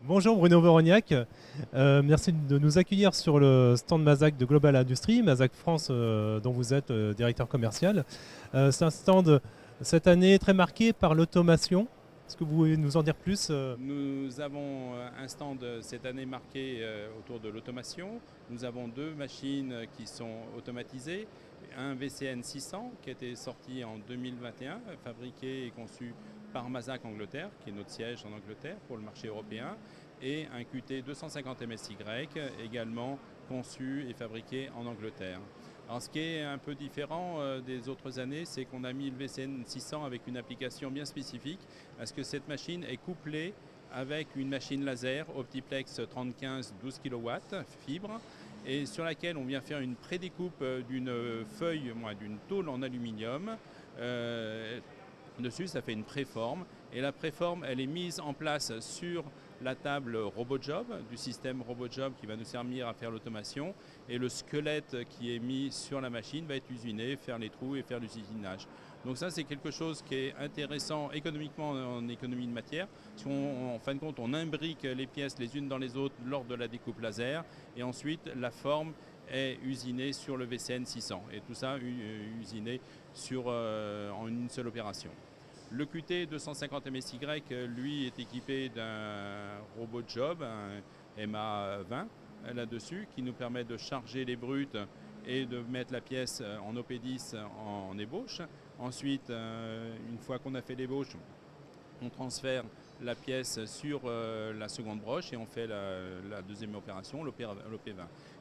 Bonjour Bruno Vorognac. Merci de nous accueillir sur le stand Mazak de Global Industries, Mazak France, dont vous êtes directeur commercial. C'est un stand cette année très marqué par l'automation. Est-ce que vous pouvez nous en dire plus Nous avons un stand cette année marqué autour de l'automation. Nous avons deux machines qui sont automatisées. Un VCN 600 qui a été sorti en 2021, fabriqué et conçu par Mazak Angleterre, qui est notre siège en Angleterre pour le marché européen, et un QT 250 MSY, également conçu et fabriqué en Angleterre. Alors, ce qui est un peu différent des autres années, c'est qu'on a mis le VCN 600 avec une application bien spécifique, parce que cette machine est couplée avec une machine laser Optiplex 3015 12 kW fibre, et sur laquelle on vient faire une prédécoupe d'une feuille, d'une tôle en aluminium. Euh, Dessus, ça fait une préforme. Et la préforme, elle est mise en place sur la table RoboJob, du système RoboJob qui va nous servir à faire l'automation. Et le squelette qui est mis sur la machine va être usiné, faire les trous et faire l'usinage. Donc ça, c'est quelque chose qui est intéressant économiquement en économie de matière. Parce qu'en fin de compte, on imbrique les pièces les unes dans les autres lors de la découpe laser. Et ensuite, la forme est usinée sur le VCN 600. Et tout ça usiné en une seule opération. Le QT 250 MSY, lui, est équipé d'un robot job, un MA20 là-dessus, qui nous permet de charger les brutes et de mettre la pièce en OP10 en ébauche. Ensuite, une fois qu'on a fait l'ébauche, on transfère la pièce sur la seconde broche et on fait la deuxième opération, l'OP20.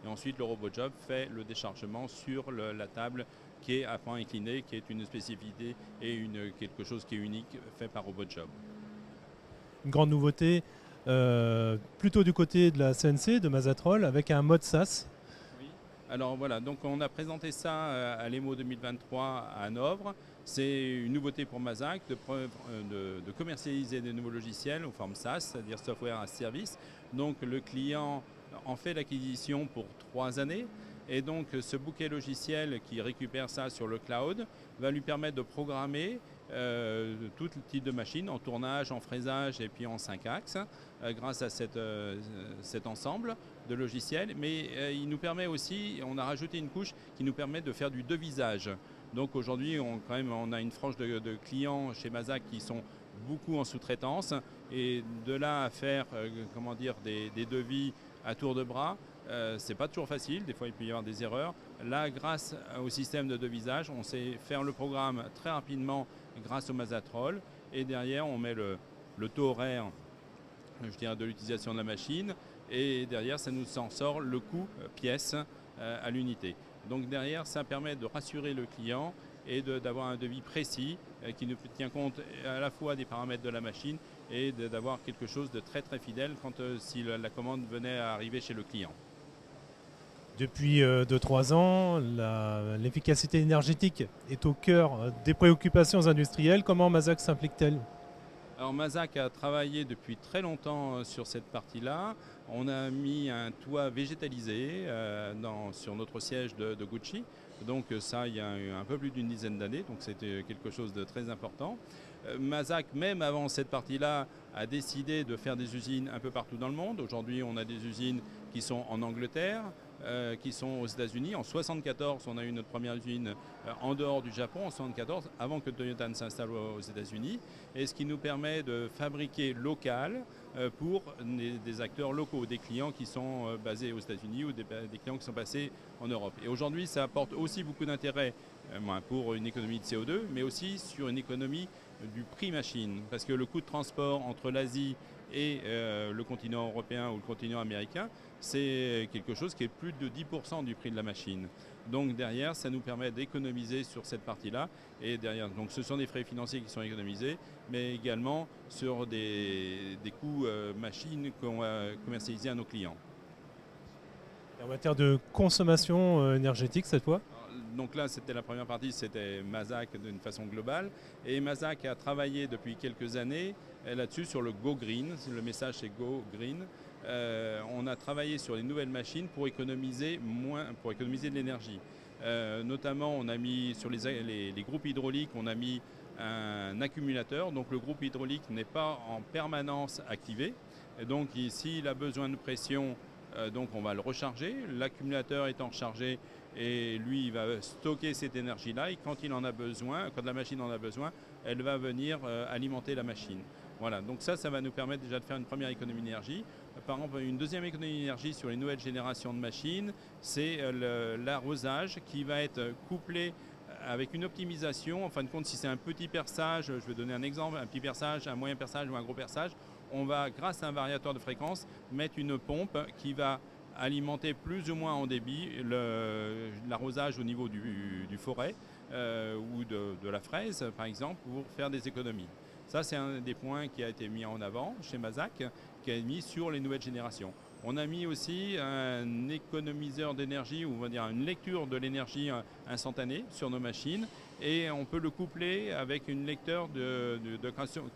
Et ensuite, le robot job fait le déchargement sur la table qui est à point incliné, qui est une spécificité et quelque chose qui est unique fait par robot job. Une grande nouveauté, plutôt du côté de la CNC, de Mazatrol, avec un mode SaaS. Oui. Alors voilà, donc on a présenté ça à l'EMO 2023 à Hanovre. C'est une nouveauté pour Mazak de commercialiser des nouveaux logiciels aux formes SaaS, c'est-à-dire Software as Service. Donc le client en fait l'acquisition pour 3 années. Et donc ce bouquet logiciel qui récupère ça sur le cloud va lui permettre de programmer tout type de machine en tournage, en fraisage et puis en 5 axes grâce à cet ensemble de logiciels. Mais il nous permet aussi, on a rajouté une couche qui nous permet de faire du devisage. Donc aujourd'hui, on a une frange de clients chez Mazak qui sont beaucoup en sous-traitance. Et de là à faire des devis à tour de bras, c'est pas toujours facile, des fois il peut y avoir des erreurs. Là, grâce au système de devisage, on sait faire le programme très rapidement grâce au Mazatrol. Et derrière, on met le taux horaire de l'utilisation de la machine. Et derrière, ça nous en sort le coût pièce à l'unité. Donc derrière, ça permet de rassurer le client et d'avoir un devis précis qui nous tient compte à la fois des paramètres de la machine et d'avoir quelque chose de très très fidèle si la commande venait à arriver chez le client. Depuis 2-3 ans, l'efficacité énergétique est au cœur des préoccupations industrielles. Comment Mazak s'implique-t-elle? Alors Mazak a travaillé depuis très longtemps sur cette partie-là. On a mis un toit végétalisé sur notre siège de Gucci. Donc ça, il y a un peu plus d'une dizaine d'années, donc c'était quelque chose de très important. Mazak, même avant cette partie-là, a décidé de faire des usines un peu partout dans le monde. Aujourd'hui, on a des usines qui sont en Angleterre, qui sont aux États-Unis. En 1974, on a eu notre première usine en dehors du Japon, en 1974, avant que Toyota ne s'installe aux États-Unis. Et ce qui nous permet de fabriquer local pour des acteurs locaux, des clients qui sont basés aux États-Unis ou des clients qui sont passés en Europe. Et aujourd'hui, ça apporte aussi beaucoup d'intérêt pour une économie de CO2, mais aussi sur une économie du prix machine. Parce que le coût de transport entre l'Asie et le continent européen ou le continent américain, c'est quelque chose qui est plus de 10% du prix de la machine. Donc derrière, ça nous permet d'économiser sur cette partie-là. Et derrière, donc ce sont des frais financiers qui sont économisés, mais également sur des coûts machines qu'on va commercialiser à nos clients. En matière de consommation énergétique cette fois? Donc là, c'était la première partie, c'était Mazak d'une façon globale. Et Mazak a travaillé depuis quelques années là-dessus sur le Go Green. Le message, c'est Go Green. On a travaillé sur les nouvelles machines pour économiser de l'énergie. Notamment, on a mis sur les groupes hydrauliques, on a mis un accumulateur. Donc le groupe hydraulique n'est pas en permanence activé. Et donc s'il a besoin de pression, donc on va le recharger, l'accumulateur étant rechargé, et lui il va stocker cette énergie-là, et quand il en a besoin, quand la machine en a besoin, elle va venir alimenter la machine. Voilà, donc ça va nous permettre déjà de faire une première économie d'énergie. Par exemple, une deuxième économie d'énergie sur les nouvelles générations de machines, c'est l'arrosage qui va être couplé avec une optimisation. En fin de compte, si c'est un petit perçage, je vais donner un exemple, un petit perçage, un moyen perçage ou un gros perçage, on va, grâce à un variateur de fréquence, mettre une pompe qui va alimenter plus ou moins en débit l'arrosage au niveau du forêt ou de la fraise, par exemple, pour faire des économies. Ça, c'est un des points qui a été mis en avant chez Mazak, qui a mis sur les nouvelles générations. On a mis aussi un économiseur d'énergie, ou on va dire une lecture de l'énergie instantanée sur nos machines, et on peut le coupler avec une lecteur de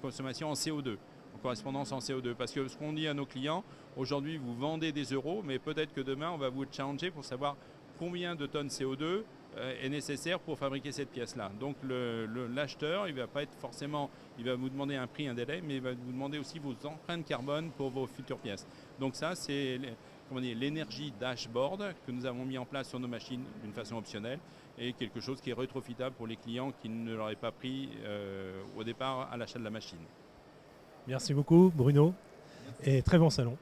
consommation en CO2, en correspondance en CO2. Parce que ce qu'on dit à nos clients, aujourd'hui vous vendez des euros, mais peut-être que demain on va vous challenger pour savoir combien de tonnes CO2 est nécessaire pour fabriquer cette pièce-là. Donc l'acheteur, il va pas être forcément, il va vous demander un prix, un délai, mais il va vous demander aussi vos empreintes carbone pour vos futures pièces. Donc ça, c'est l'énergie dashboard que nous avons mis en place sur nos machines d'une façon optionnelle, et quelque chose qui est rétrofitable pour les clients qui ne l'auraient pas pris au départ à l'achat de la machine. Merci beaucoup Bruno et très bon salon.